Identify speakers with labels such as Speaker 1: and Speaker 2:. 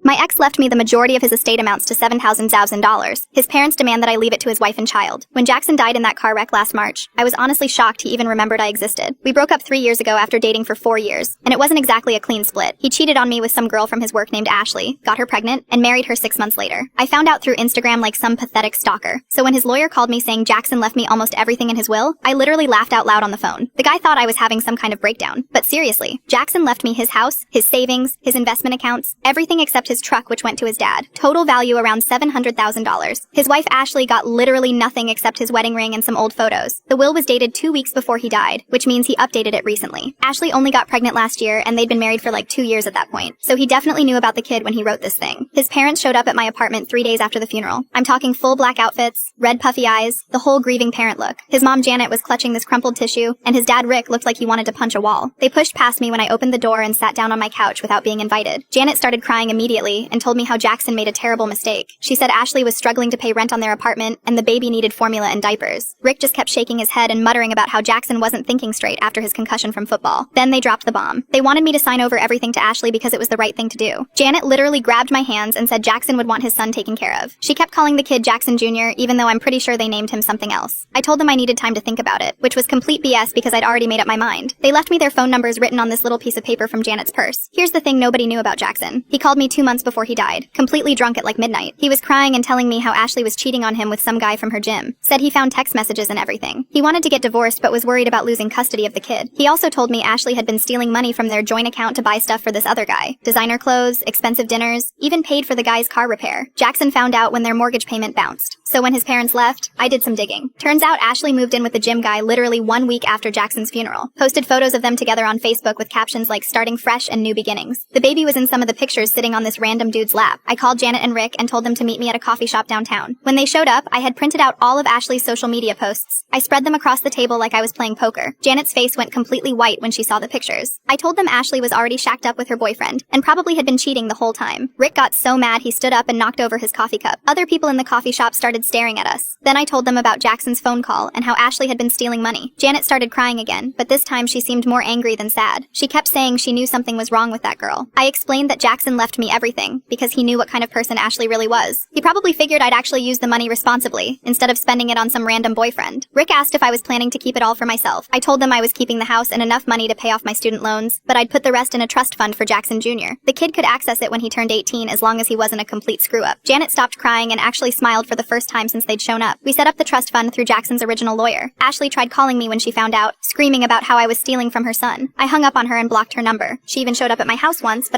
Speaker 1: My ex left me the majority of his estate amounts to $7,000. His parents demand that I leave it to his wife and child. When Jackson died in that car wreck last March, I was honestly shocked he even remembered I existed. We broke up 3 years ago after dating for 4 years, and it wasn't exactly a clean split. He cheated on me with some girl from his work named Ashley, got her pregnant, and married her 6 months later. I found out through Instagram like some pathetic stalker. So when his lawyer called me saying Jackson left me almost everything in his will, I literally laughed out loud on the phone. The guy thought I was having some kind of breakdown. But seriously, Jackson left me his house, his savings, his investment accounts, everything except his truck, which went to his dad. Total value around $700,000. His wife Ashley got literally nothing except his wedding ring and some old photos. The will was dated 2 weeks before he died, which means he updated it recently. Ashley only got pregnant last year, and they'd been married for like 2 years at that point. So he definitely knew about the kid when he wrote this thing. His parents showed up at my apartment 3 days after the funeral. I'm talking full black outfits, red puffy eyes, the whole grieving parent look. His mom Janet was clutching this crumpled tissue, and his dad Rick looked like he wanted to punch a wall. They pushed past me when I opened the door and sat down on my couch without being invited. Janet started crying immediately and told me how Jackson made a terrible mistake. She said Ashley was struggling to pay rent on their apartment and the baby needed formula and diapers. Rick just kept shaking his head and muttering about how Jackson wasn't thinking straight after his concussion from football. Then they dropped the bomb. They wanted me to sign over everything to Ashley because it was the right thing to do. Janet literally grabbed my hands and said Jackson would want his son taken care of. She kept calling the kid Jackson Jr., even though I'm pretty sure they named him something else. I told them I needed time to think about it, which was complete BS because I'd already made up my mind. They left me their phone numbers written on this little piece of paper from Janet's purse. Here's the thing nobody knew about Jackson. He called me 2 months before he died, completely drunk at like midnight. He was crying and telling me how Ashley was cheating on him with some guy from her gym. Said he found text messages and everything. He wanted to get divorced but was worried about losing custody of the kid. He also told me Ashley had been stealing money from their joint account to buy stuff for this other guy. Designer clothes, expensive dinners, even paid for the guy's car repair. Jackson found out when their mortgage payment bounced. So when his parents left, I did some digging. Turns out Ashley moved in with the gym guy literally 1 week after Jackson's funeral. Posted photos of them together on Facebook with captions like starting fresh and new beginnings. The baby was in some of the pictures sitting on this random dude's lap. I called Janet and Rick and told them to meet me at a coffee shop downtown. When they showed up, I had printed out all of Ashley's social media posts. I spread them across the table like I was playing poker. Janet's face went completely white when she saw the pictures. I told them Ashley was already shacked up with her boyfriend and probably had been cheating the whole time. Rick got so mad he stood up and knocked over his coffee cup. Other people in the coffee shop started staring at us. Then I told them about Jackson's phone call and how Ashley had been stealing money. Janet started crying again, but this time she seemed more angry than sad. She kept saying she knew something was wrong with that girl. I explained that Jackson left me everything because he knew what kind of person Ashley really was. He probably figured I'd actually use the money responsibly instead of spending it on some random boyfriend. Rick asked if I was planning to keep it all for myself. I told them I was keeping the house and enough money to pay off my student loans, but I'd put the rest in a trust fund for Jackson Jr. The kid could access it when he turned 18 as long as he wasn't a complete screw-up. Janet stopped crying and actually smiled for the first time since they'd shown up. We set up the trust fund through Jackson's original lawyer. Ashley tried calling me when she found out, screaming about how I was stealing from her son. I hung up on her and blocked her number. She even showed up at my house once, but I